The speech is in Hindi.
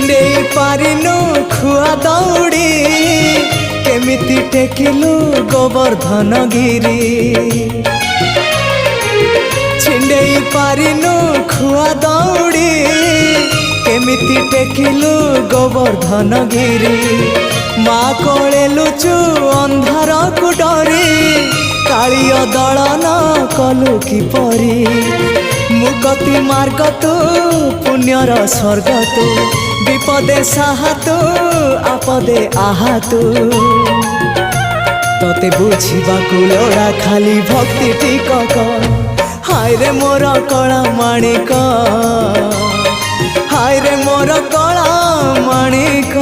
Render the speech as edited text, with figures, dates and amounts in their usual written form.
छिंडेई पारिनु खुआ दौड़ी केमिति टेकिलु गोवर्धन गिरी छिंडेई पारिनु खुआ दौड़ी केमिति टेकिलु गोवर्धन गिरी माँ कोले लुचु अंधार को डरी कालिय दलन कलु किपरी मुकति मार्ग तू पुण्यर स्वर्ग तू विपदे साहा तू आपदे आहा तू तते बुझिबाकु लोड़ा खाली भक्ति टिकक हाय रे मोर कला माणिक हाय रे मोर कला माणिक।